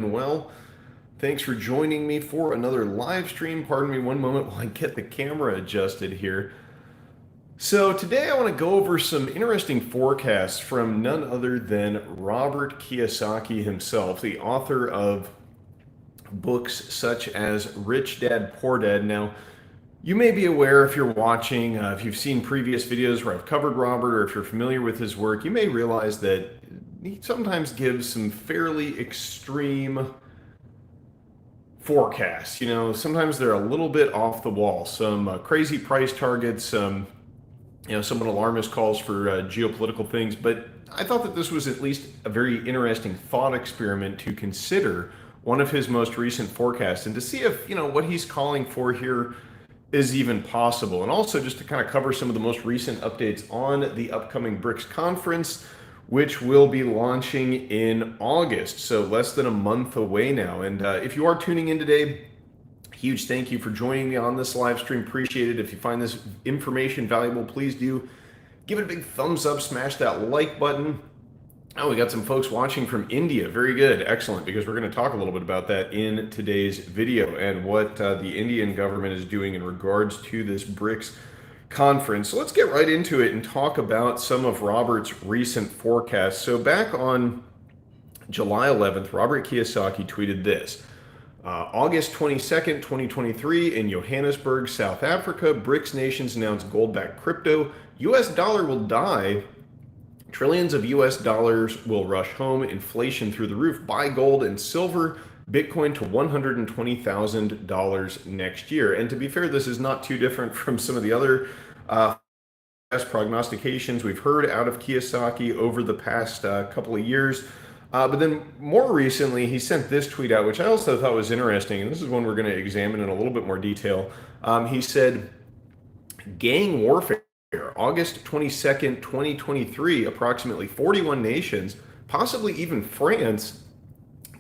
Well, thanks for joining me for another live stream. Pardon me one moment while I get the camera adjusted here. So today I want to go over some interesting forecasts from none other than Robert Kiyosaki himself, the author of books such as Rich Dad, Poor Dad. Now, you may be aware if you're watching, if you've seen previous videos where I've covered Robert, or if you're familiar with his work, you may realize that he sometimes gives some fairly extreme forecasts. Sometimes they're a little bit off the wall. Some crazy price targets, somewhat alarmist calls for geopolitical things. But I thought that this was at least a very interesting thought experiment to consider one of his most recent forecasts and to see if, what he's calling for here is even possible. And also just to kind of cover some of the most recent updates on the upcoming BRICS conference, which will be launching in August. So less than a month away now. And if you are tuning in today, huge thank you for joining me on this live stream. Appreciate it. If you find this information valuable, please do give it a big thumbs up, smash that like button. Oh, we got some folks watching from India. Very good. Excellent, because we're going to talk a little bit about that in today's video and what the Indian government is doing in regards to this BRICS conference. So let's get right into it and talk about some of Robert's recent forecasts. So back on July 11th, Robert Kiyosaki tweeted this. August 22nd, 2023, in Johannesburg, South Africa, BRICS nations announce gold-backed crypto. US dollar will die. Trillions of US dollars will rush home. Inflation through the roof. Buy gold and silver. Bitcoin to $120,000 next year. And to be fair, this is not too different from some of the other prognostications we've heard out of Kiyosaki over the past couple of years. But then more recently, he sent this tweet out, which I also thought was interesting. And this is one we're going to examine in a little bit more detail. He said, gang warfare, August 22nd, 2023, approximately 41 nations, possibly even France,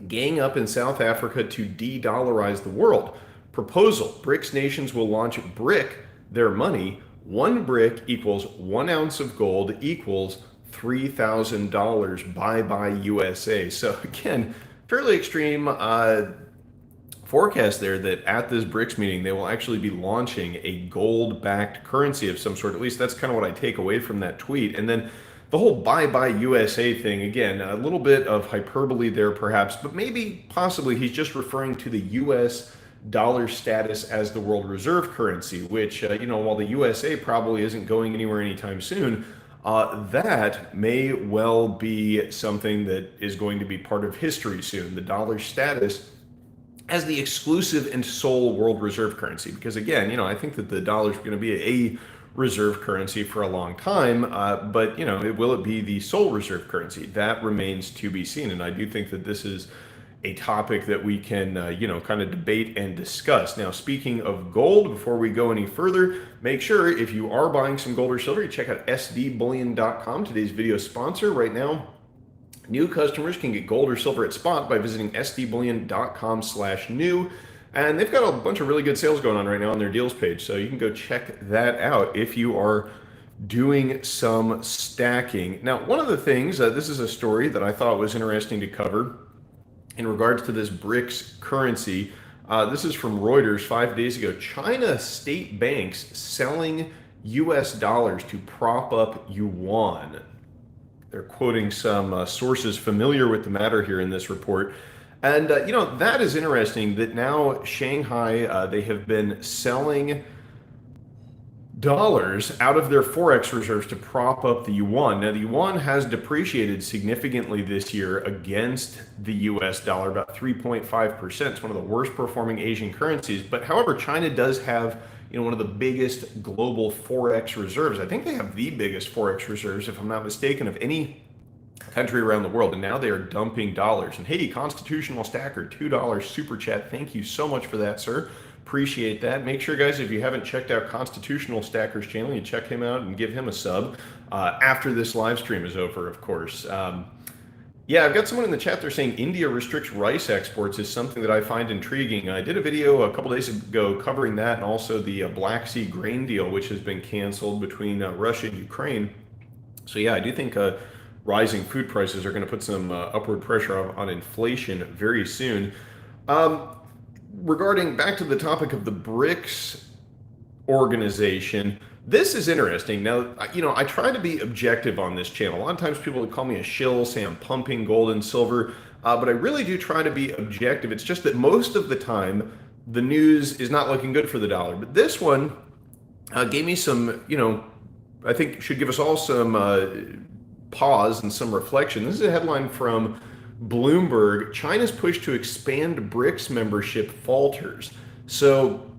gang up in South Africa to de-dollarize the world. Proposal, BRICS nations will launch BRIC, their money. One BRIC equals 1 ounce of gold equals $3,000. Bye-bye USA. So again, fairly extreme forecast there that at this BRICS meeting, they will actually be launching a gold-backed currency of some sort. At least that's kind of what I take away from that tweet. And then the whole bye-bye USA thing, again, a little bit of hyperbole there perhaps, but maybe possibly he's just referring to the US dollar status as the world reserve currency, which, while the USA probably isn't going anywhere anytime soon, that may well be something that is going to be part of history soon, the dollar status as the exclusive and sole world reserve currency. Because again, I think that the dollar is going to be a reserve currency for a long time, but will it be the sole reserve currency? That remains to be seen. And I do think that this is a topic that we can, kind of debate and discuss. Now, speaking of gold, before we go any further, make sure if you are buying some gold or silver, you check out sdbullion.com, today's video sponsor. Right now, new customers can get gold or silver at spot by visiting sdbullion.com/new. And they've got a bunch of really good sales going on right now on their deals page. So you can go check that out if you are doing some stacking. Now, one of the things, this is a story that I thought was interesting to cover in regards to this BRICS currency. This is from Reuters 5 days ago. China state banks selling US dollars to prop up yuan. They're quoting some sources familiar with the matter here in this report. And, that is interesting that now Shanghai, they have been selling dollars out of their Forex reserves to prop up the yuan. Now, the yuan has depreciated significantly this year against the US dollar, about 3.5%. It's one of the worst performing Asian currencies. But however, China does have one of the biggest global Forex reserves. I think they have the biggest Forex reserves, if I'm not mistaken, of any country around the world. And now they are dumping dollars. And hey, Constitutional Stacker, $2 super chat. Thank you so much for that, sir. Appreciate that. Make sure, guys, if you haven't checked out Constitutional Stacker's channel, you check him out and give him a sub after this live stream is over, of course. Yeah, I've got someone in the chat there saying India restricts rice exports is something that I find intriguing. I did a video a couple days ago covering that, and also the Black Sea grain deal, which has been canceled between Russia and Ukraine. So yeah, I do think rising food prices are going to put some upward pressure on inflation very soon. Um, Regarding back to the topic of the BRICS organization, this is interesting. Now, I try to be objective on this channel. A lot of times people would call me a shill, say I'm pumping gold and silver, but I really do try to be objective. It's just that most of the time, the news is not looking good for the dollar. But this one gave me some, I think should give us all some pause and some reflection. This is a headline from Bloomberg. China's push to expand BRICS membership falters. So,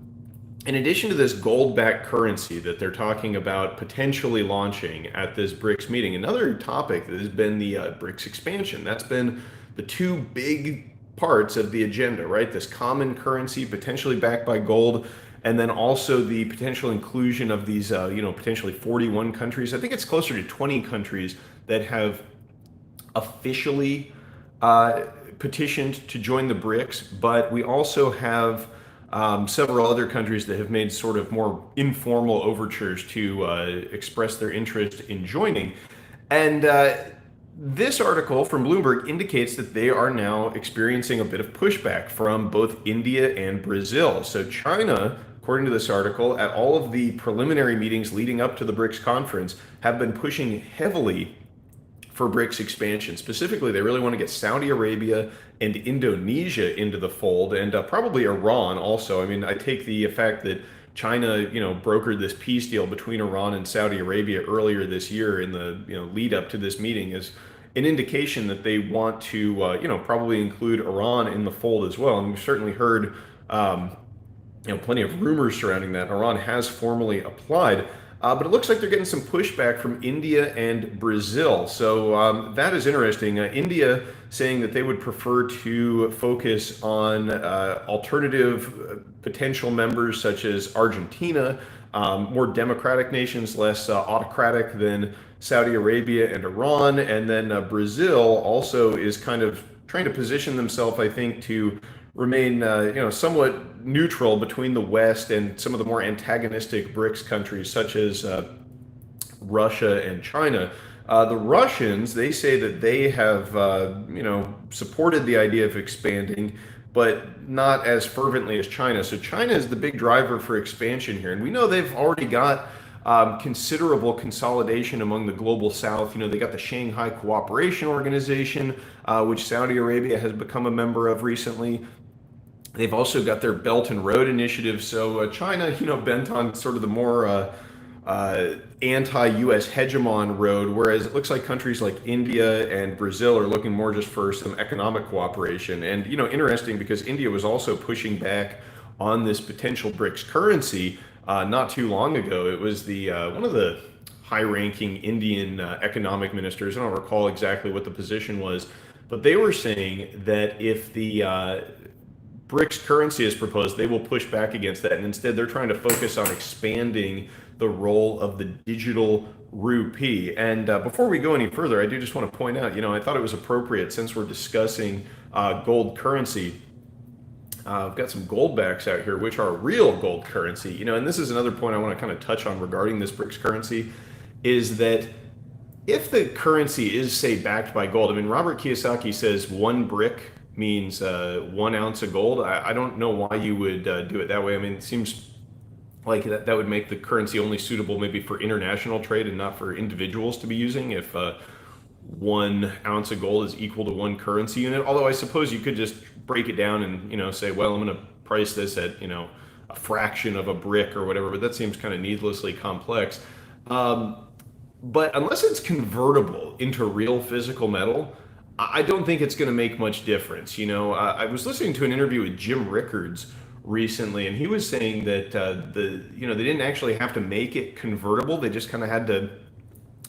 in addition to this gold-backed currency that they're talking about potentially launching at this BRICS meeting, another topic that has been the BRICS expansion. That's been the two big parts of the agenda, right? This common currency potentially backed by gold, and then also the potential inclusion of these, potentially 41 countries. I think it's closer to 20 countries that have officially petitioned to join the BRICS, but we also have several other countries that have made sort of more informal overtures to express their interest in joining. And this article from Bloomberg indicates that they are now experiencing a bit of pushback from both India and Brazil. So China, according to this article, at all of the preliminary meetings leading up to the BRICS conference, have been pushing heavily for BRICS expansion. Specifically, they really want to get Saudi Arabia and Indonesia into the fold, and probably Iran also. I mean, I take the fact that China, brokered this peace deal between Iran and Saudi Arabia earlier this year in the lead up to this meeting as an indication that they want to, probably include Iran in the fold as well. And we've certainly heard, plenty of rumors surrounding that. Iran has formally applied. But it looks like they're getting some pushback from India and Brazil. So that is interesting. India saying that they would prefer to focus on alternative potential members such as Argentina, more democratic nations, less autocratic than Saudi Arabia and Iran. And then Brazil also is kind of trying to position themselves, I think, to remain, somewhat neutral between the West and some of the more antagonistic BRICS countries, such as Russia and China. The Russians, they say that they have, supported the idea of expanding, but not as fervently as China. So China is the big driver for expansion here, and we know they've already got considerable consolidation among the global South. They got the Shanghai Cooperation Organization, which Saudi Arabia has become a member of recently. They've also got their Belt and Road Initiative. So China, bent on sort of the more anti-U.S. hegemon road, whereas it looks like countries like India and Brazil are looking more just for some economic cooperation. And, interesting because India was also pushing back on this potential BRICS currency not too long ago. It was the one of the high-ranking Indian economic ministers. I don't recall exactly what the position was, but they were saying that if the BRICS currency is proposed, they will push back against that. And instead, they're trying to focus on expanding the role of the digital rupee. And before we go any further, I do just want to point out, I thought it was appropriate since we're discussing gold currency. I've got some gold backs out here, which are real gold currency. And this is another point I want to kind of touch on regarding this BRICS currency, is that if the currency is, say, backed by gold, I mean, Robert Kiyosaki says 1 BRIC means 1 ounce of gold. I don't know why you would do it that way. I mean, it seems like that would make the currency only suitable maybe for international trade and not for individuals to be using if 1 ounce of gold is equal to 1 currency unit. Although I suppose you could just break it down and say, well, I'm going to price this at a fraction of a brick or whatever. But that seems kind of needlessly complex. But unless it's convertible into real physical metal, I don't think it's going to make much difference. I was listening to an interview with Jim Rickards recently, and he was saying that they didn't actually have to make it convertible. They just kind of had to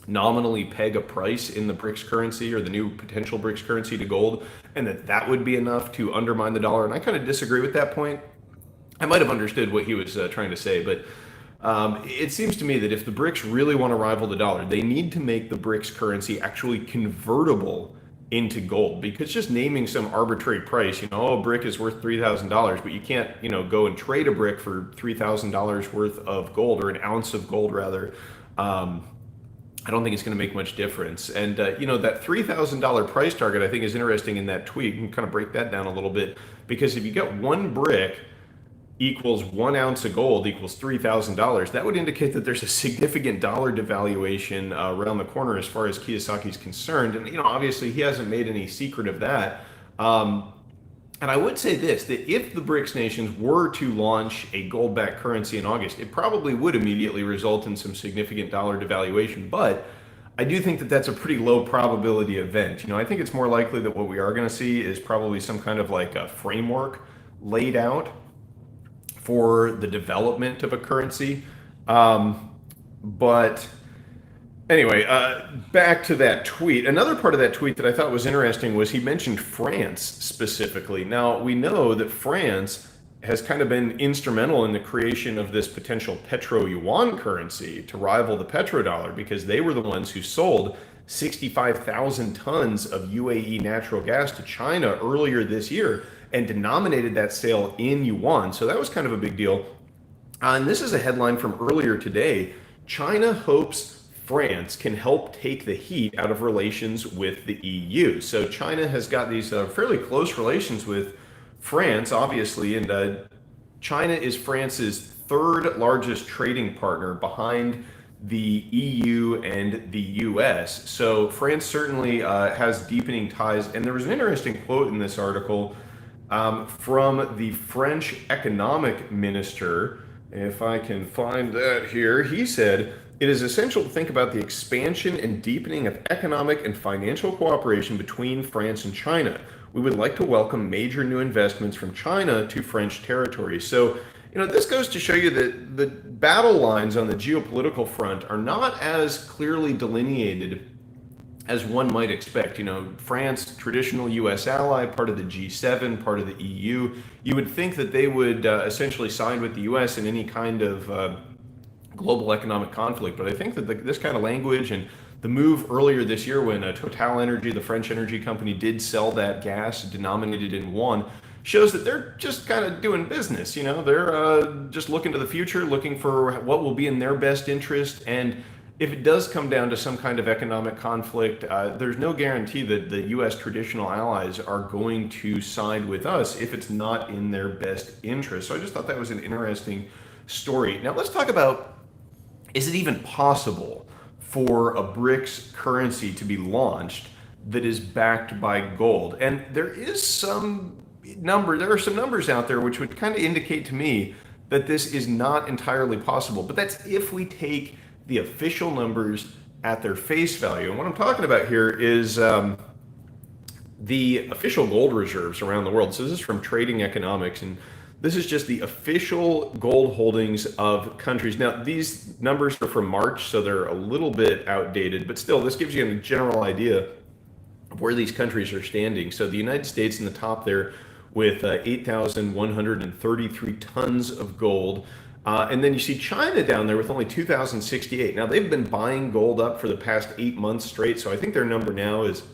nominally peg a price in the BRICS currency or the new potential BRICS currency to gold, and that would be enough to undermine the dollar. And I kind of disagree with that point. I might have understood what he was trying to say, but it seems to me that if the BRICS really want to rival the dollar, they need to make the BRICS currency actually convertible into gold, because just naming some arbitrary price, a brick is worth $3,000, but you can't, go and trade a brick for $3,000 worth of gold, or an ounce of gold rather. I don't think it's going to make much difference. And that $3,000 price target I think is interesting in that tweet. You can kind of break that down a little bit, because if you get one brick equals 1 ounce of gold equals $3,000, that would indicate that there's a significant dollar devaluation around the corner as far as Kiyosaki's concerned. And obviously he hasn't made any secret of that. And I would say this, that if the BRICS nations were to launch a gold-backed currency in August, it probably would immediately result in some significant dollar devaluation. But I do think that that's a pretty low probability event. I think it's more likely that what we are going to see is probably some kind of like a framework laid out for the development of a currency. But anyway, back to that tweet. Another part of that tweet that I thought was interesting was he mentioned France specifically. Now, we know that France has kind of been instrumental in the creation of this potential petro-yuan currency to rival the petrodollar, because they were the ones who sold 65,000 tons of UAE natural gas to China earlier this year and denominated that sale in yuan. So that was kind of a big deal. And this is a headline from earlier today. China hopes France can help take the heat out of relations with the EU. So China has got these fairly close relations with France, obviously, and China is France's third largest trading partner behind the EU and the US. So France certainly has deepening ties. And there was an interesting quote in this article from the French economic minister. If I can find that here, he said, "It is essential to think about the expansion and deepening of economic and financial cooperation between France and China. We would like to welcome major new investments from China to French territory." So, this goes to show you that the battle lines on the geopolitical front are not as clearly delineated as one might expect. France, traditional US ally, part of the G7, part of the EU. You would think that they would essentially side with the US in any kind of global economic conflict. But I think that this kind of language and the move earlier this year when Total Energy, the French energy company, did sell that gas denominated in yuan, shows that they're just kind of doing business. They're just looking to the future, looking for what will be in their best interest. And if it does come down to some kind of economic conflict, there's no guarantee that the U.S. traditional allies are going to side with us if it's not in their best interest. So I just thought that was an interesting story. Now let's talk about, is it even possible for a BRICS currency to be launched that is backed by gold? And there are some numbers out there which would kind of indicate to me that this is not entirely possible. But that's if we take the official numbers at their face value. And what I'm talking about here is the official gold reserves around the world. So this is from Trading Economics, and this is just the official gold holdings of countries. Now, these numbers are from March, so they're a little bit outdated, but still, this gives you a general idea of where these countries are standing. So the United States in the top there with 8,133 tons of gold. And then you see China down there with only 2,068. Now, they've been buying gold up for the past 8 months straight, so I think their number now is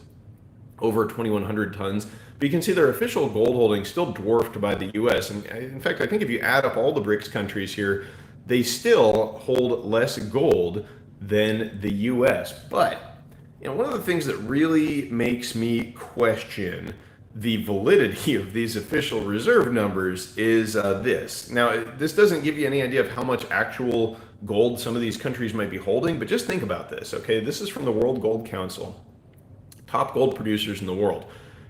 over 2,100 tons. But you can see their official gold holdings still dwarfed by the U.S. And in fact, I think if you add up all the BRICS countries here, they still hold less gold than the U.S. But one of the things that really makes me question the validity of these official reserve numbers is this. Now, this doesn't give you any idea of how much actual gold some of these countries might be holding, but just think about this, okay? This is from the World Gold Council, top gold producers in the world.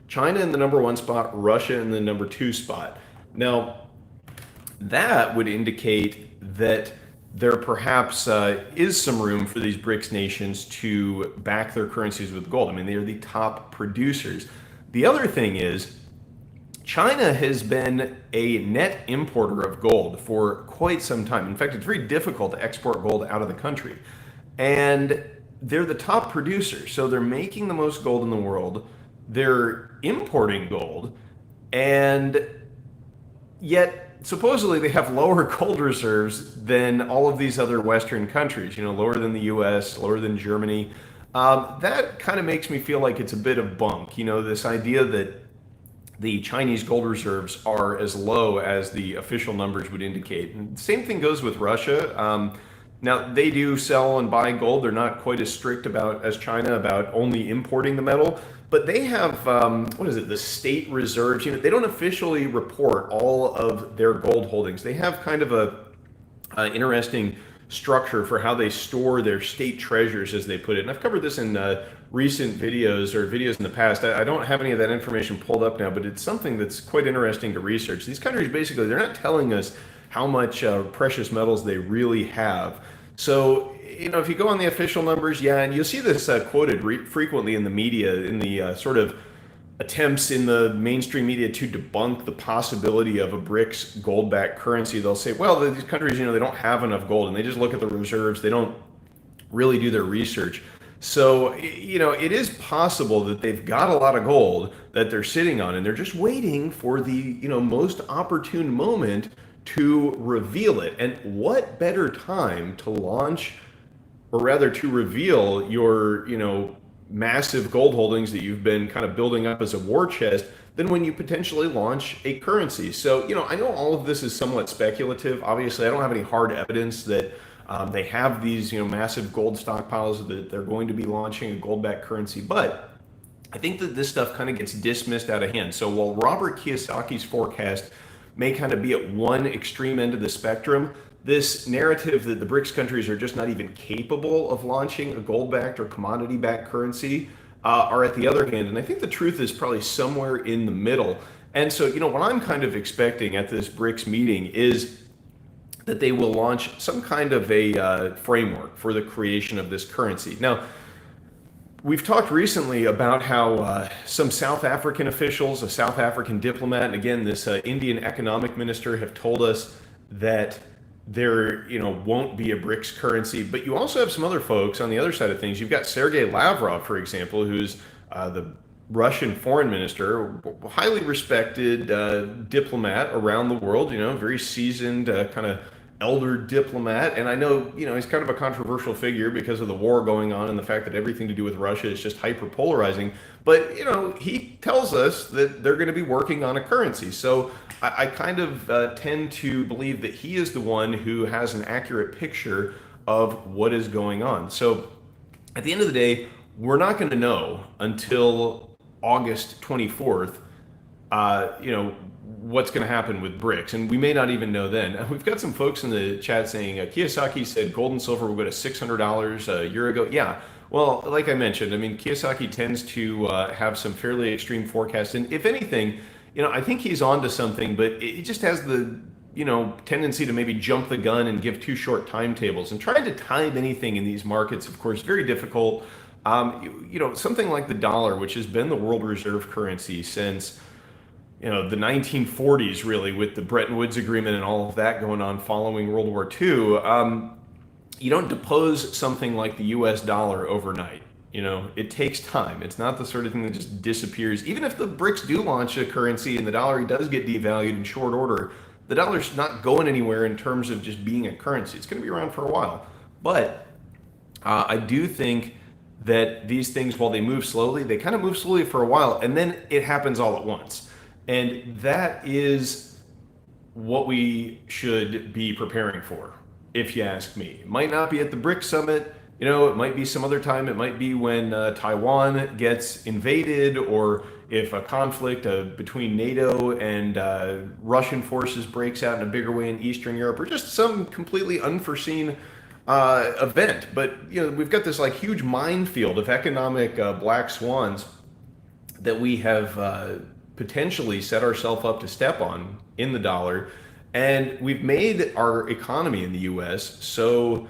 China in the number 1 spot, Russia in the number 2 spot. Now, that would indicate that there perhaps is some room for these BRICS nations to back their currencies with gold. I mean, they are the top producers. The other thing is, China has been a net importer of gold for quite some time. In fact, it's very difficult to export gold out of the country. And they're the top producer, so they're making the most gold in the world. They're importing gold, and yet supposedly they have lower gold reserves than all of these other Western countries, lower than the US, lower than Germany. That kind of makes me feel like it's a bit of bunk, this idea that the Chinese gold reserves are as low as the official numbers would indicate. And the same thing goes with Russia. Now they do sell and buy gold. They're not quite as strict about as China about only importing the metal, but they have what is it? The state reserves. They don't officially report all of their gold holdings. They have kind of a interesting structure for how they store their state treasures, as they put it. And I've covered this in recent videos or videos in the past. I don't have any of that information pulled up now, but it's something that's quite interesting to research. These countries basically, they're not telling us how much precious metals they really have. So, if you go on the official numbers, yeah, and you'll see this quoted frequently in the media, in the sort of attempts in the mainstream media to debunk the possibility of a BRICS gold-backed currency. They'll say, well, these countries, they don't have enough gold, and they just look at the reserves. They don't really do their research. So, it is possible that they've got a lot of gold that they're sitting on, and they're just waiting for the, most opportune moment to reveal it. And what better time to launch, or rather to reveal your, massive gold holdings that you've been kind of building up as a war chest than when you potentially launch a currency. So, I know all of this is somewhat speculative. Obviously, I don't have any hard evidence that they have these, massive gold stockpiles, that they're going to be launching a gold-backed currency. But I think that this stuff kind of gets dismissed out of hand. So while Robert Kiyosaki's forecast may kind of be at one extreme end of the spectrum, this narrative that the BRICS countries are just not even capable of launching a gold-backed or commodity-backed currency are at the other hand. And I think the truth is probably somewhere in the middle. And so, what I'm kind of expecting at this BRICS meeting is that they will launch some kind of a framework for the creation of this currency. Now, we've talked recently about how some South African officials, a South African diplomat, and again, this Indian economic minister have told us that there, won't be a BRICS currency. But you also have some other folks on the other side of things. You've got Sergei Lavrov, for example, who's the Russian foreign minister, highly respected diplomat around the world, very seasoned, kind of elder diplomat. And I know, he's kind of a controversial figure because of the war going on and the fact that everything to do with Russia is just hyper polarizing. But, he tells us that they're going to be working on a currency. So I kind of tend to believe that he is the one who has an accurate picture of what is going on. So at the end of the day, we're not going to know until August 24th, what's going to happen with BRICS. And we may not even know then. We've got some folks in the chat saying, Kiyosaki said gold and silver will go to $600 a year ago. Yeah. Well, like I mentioned, Kiyosaki tends to have some fairly extreme forecasts. And if anything, I think he's onto something, but he just has the, tendency to maybe jump the gun and give too short timetables. And trying to time anything in these markets, of course, very difficult. Something like the dollar, which has been the world reserve currency since, the 1940s, really, with the Bretton Woods Agreement and all of that going on following World War II. You don't depose something like the US dollar overnight. It takes time. It's not the sort of thing that just disappears. Even if the BRICS do launch a currency and the dollar does get devalued in short order, the dollar's not going anywhere in terms of just being a currency. It's going to be around for a while. But I do think that these things, while they move slowly, they kind of move slowly for a while, and then it happens all at once. And that is what we should be preparing for, if you ask me. It might not be at the BRICS summit. It might be some other time. It might be when Taiwan gets invaded, or if a conflict between NATO and Russian forces breaks out in a bigger way in Eastern Europe, or just some completely unforeseen event. But we've got this huge minefield of economic black swans that we have potentially set ourselves up to step on in the dollar, and we've made our economy in the U.S. so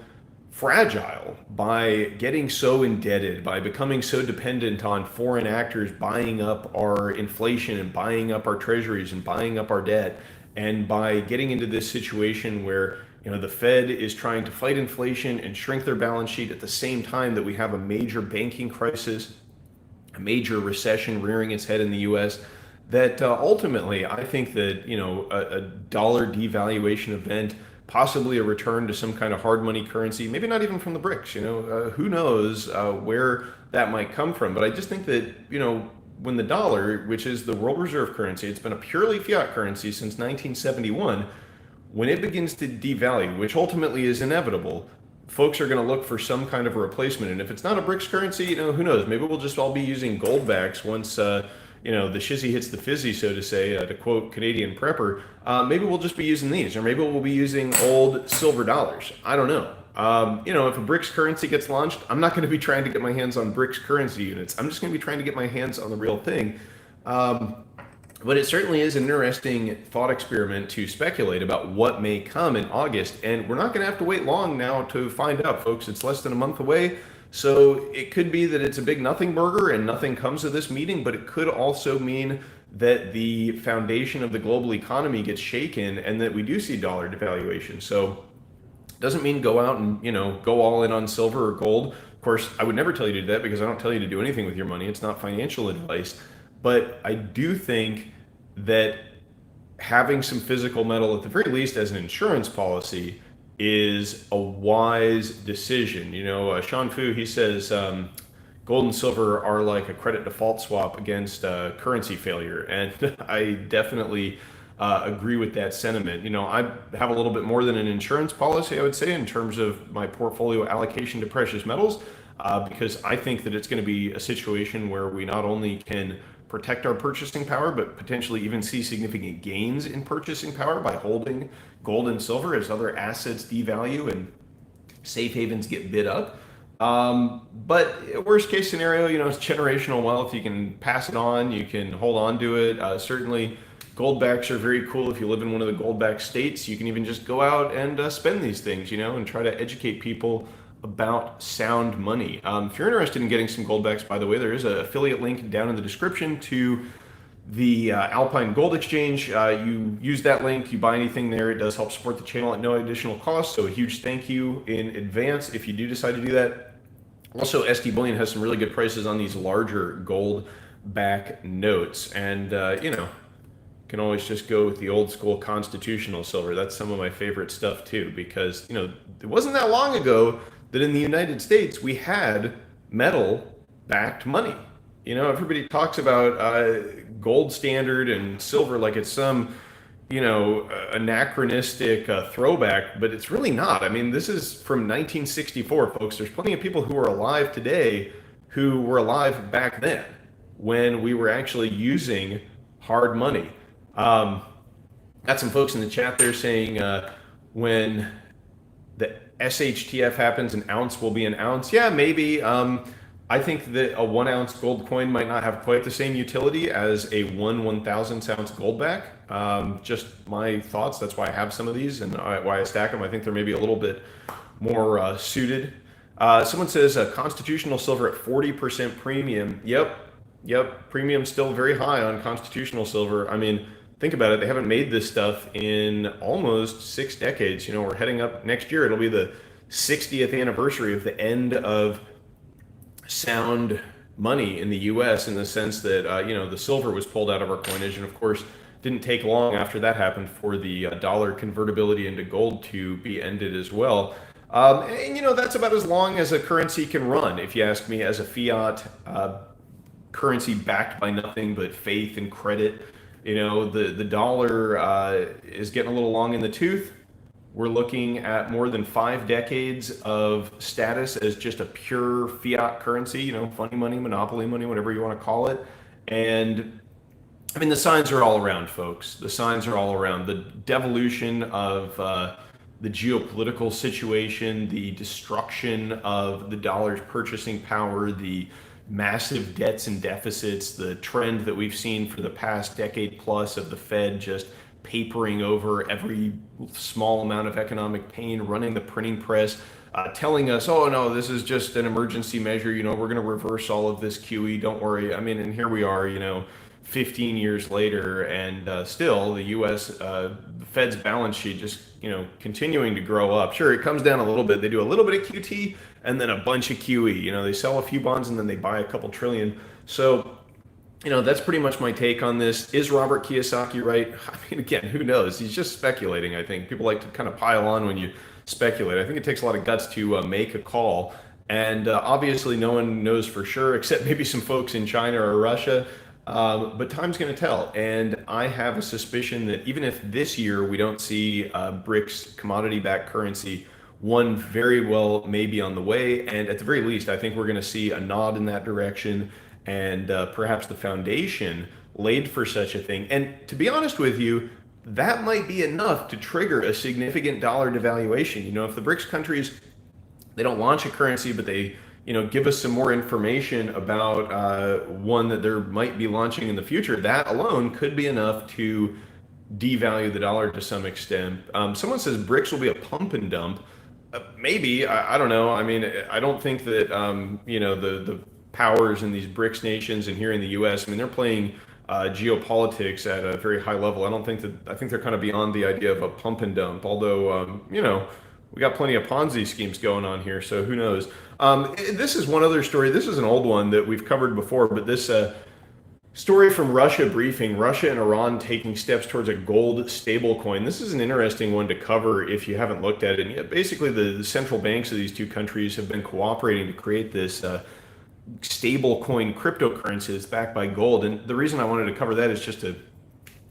fragile by getting so indebted, by becoming so dependent on foreign actors buying up our inflation and buying up our treasuries and buying up our debt, and by getting into this situation where the Fed is trying to fight inflation and shrink their balance sheet at the same time that we have a major banking crisis, a major recession rearing its head in the U.S., that ultimately I think that a dollar devaluation event, possibly a return to some kind of hard money currency, maybe not even from the BRICS, who knows where that might come from. But I just think that, when the dollar, which is the world reserve currency, it's been a purely fiat currency since 1971, when it begins to devalue, which ultimately is inevitable, folks are going to look for some kind of a replacement. And if it's not a BRICS currency, who knows? Maybe we'll just all be using gold backs once, the shizzy hits the fizzy, so to say, to quote Canadian Prepper. Maybe we'll just be using these, or maybe we'll be using old silver dollars. I don't know. If a BRICS currency gets launched, I'm not going to be trying to get my hands on BRICS currency units. I'm just going to be trying to get my hands on the real thing. But it certainly is an interesting thought experiment to speculate about what may come in August. And we're not going to have to wait long now to find out, folks. It's less than a month away. So it could be that it's a big nothing burger and nothing comes of this meeting, but it could also mean that the foundation of the global economy gets shaken and that we do see dollar devaluation. So it doesn't mean go out and, go all in on silver or gold. Of course, I would never tell you to do that because I don't tell you to do anything with your money. It's not financial advice. But I do think that having some physical metal, at the very least as an insurance policy, is a wise decision. Sean Fu, he says gold and silver are like a credit default swap against currency failure. And I definitely agree with that sentiment. I have a little bit more than an insurance policy, I would say, in terms of my portfolio allocation to precious metals, because I think that it's going to be a situation where we not only can protect our purchasing power, but potentially even see significant gains in purchasing power by holding gold and silver as other assets devalue and safe havens get bid up. But worst case scenario, it's generational wealth. You can pass it on, you can hold on to it. Certainly gold backs are very cool. If you live in one of the gold back states, you can even just go out and spend these things, and try to educate people about sound money. If you're interested in getting some gold backs, by the way, there is an affiliate link down in the description to the Alpine Gold Exchange. You use that link, you buy anything there, it does help support the channel at no additional cost. So a huge thank you in advance if you do decide to do that. Also, SD Bullion has some really good prices on these larger gold back notes. And, can always just go with the old school constitutional silver. That's some of my favorite stuff too, because, it wasn't that long ago that in the United States we had metal backed money. Everybody talks about gold standard and silver like it's some, anachronistic throwback, but it's really not. I mean, this is from 1964, folks. There's plenty of people who are alive today who were alive back then when we were actually using hard money. Got some folks in the chat there saying when the SHTF happens, an ounce will be an ounce. Yeah, maybe. I think that a 1 ounce gold coin might not have quite the same utility as a 1/1000th ounce gold back. Just my thoughts. That's why I have some of these and why I stack them. I think they're maybe a little bit more suited. Someone says constitutional silver at 40% premium. Yep. Premium still very high on constitutional silver. I mean, think about it. They haven't made this stuff in almost 6 decades. We're heading up next year. It'll be the 60th anniversary of the end of sound money in the U.S. in the sense that, the silver was pulled out of our coinage. And of course, didn't take long after that happened for the dollar convertibility into gold to be ended as well. That's about as long as a currency can run, if you ask me, as a fiat currency backed by nothing but faith and credit. The dollar is getting a little long in the tooth. We're looking at more than 5 decades of status as just a pure fiat currency, funny money, monopoly money, whatever you want to call it. And I mean, the signs are all around, folks. The signs are all around. The devolution of the geopolitical situation, the destruction of the dollar's purchasing power, the massive debts and deficits, the trend that we've seen for the past decade plus of the Fed just papering over every small amount of economic pain, running the printing press, telling us, oh no, this is just an emergency measure, we're going to reverse all of this QE, don't worry. I mean, and here we are, 15 years later, and still the U.S. The Fed's balance sheet just continuing to grow up. Sure, it comes down a little bit. They do a little bit of QT and then a bunch of QE. They sell a few bonds and then they buy a couple trillion. So that's pretty much my take on this. Is Robert Kiyosaki right? I mean, again, who knows? He's just speculating. I think people like to kind of pile on when you speculate. I think it takes a lot of guts to make a call. And obviously no one knows for sure, except maybe some folks in China or Russia. But time's going to tell. And I have a suspicion that even if this year we don't see BRICS commodity-backed currency one very well may be on the way. And at the very least, I think we're going to see a nod in that direction and perhaps the foundation laid for such a thing. And to be honest with you, that might be enough to trigger a significant dollar devaluation. You know, if the BRICS countries, they don't launch a currency, but they, give us some more information about one that there might be launching in the future, that alone could be enough to devalue the dollar to some extent. Someone says BRICS will be a pump and dump. Maybe, I don't know. I mean, I don't think that the powers in these BRICS nations and here in the U.S. I mean, they're playing geopolitics at a very high level. I think they're kind of beyond the idea of a pump and dump. Although, we got plenty of Ponzi schemes going on here, so who knows? This is one other story. This is an old one that we've covered before, but this story from Russia briefing, Russia and Iran taking steps towards a gold stablecoin. This is an interesting one to cover if you haven't looked at it. And yet basically, the central banks of these two countries have been cooperating to create this stablecoin cryptocurrency that's backed by gold. And the reason I wanted to cover that is just to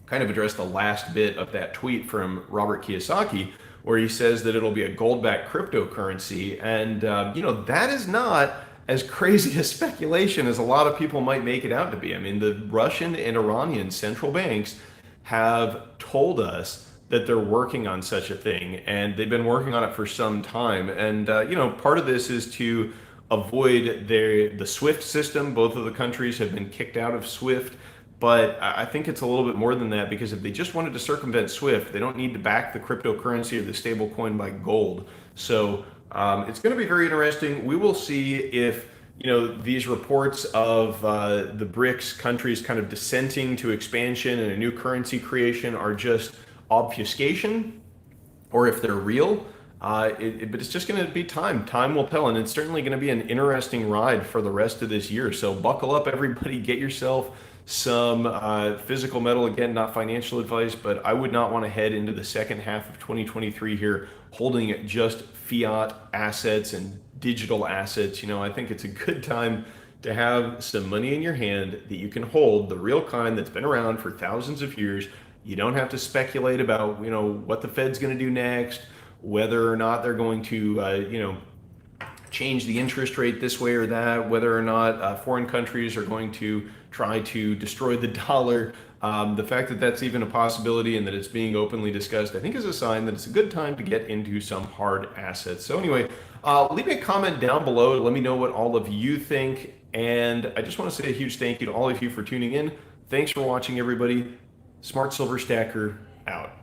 kind of address the last bit of that tweet from Robert Kiyosaki, where he says that it'll be a gold-backed cryptocurrency. And, that is not as crazy a speculation as a lot of people might make it out to be. I mean, the Russian and Iranian central banks have told us that they're working on such a thing, and they've been working on it for some time. And, part of this is to avoid the SWIFT system. Both of the countries have been kicked out of SWIFT. But I think it's a little bit more than that, because if they just wanted to circumvent SWIFT, they don't need to back the cryptocurrency or the stable coin by gold. So it's going to be very interesting. We will see if these reports of the BRICS countries kind of dissenting to expansion and a new currency creation are just obfuscation, or if they're real. But it's just going to be time. Time will tell, and it's certainly going to be an interesting ride for the rest of this year. So buckle up, everybody. Get yourself some physical metal. Again, not financial advice, but I would not want to head into the second half of 2023 here holding just fiat assets and digital assets. I think it's a good time to have some money in your hand that you can hold, the real kind that's been around for thousands of years. You don't have to speculate about, what the Fed's going to do next, whether or not they're going to, change the interest rate this way or that, whether or not foreign countries are going to try to destroy the dollar. The fact that that's even a possibility and that it's being openly discussed, I think, is a sign that it's a good time to get into some hard assets. So anyway, leave me a comment down below. Let me know what all of you think. And I just want to say a huge thank you to all of you for tuning in. Thanks for watching, everybody. Smart Silver Stacker out.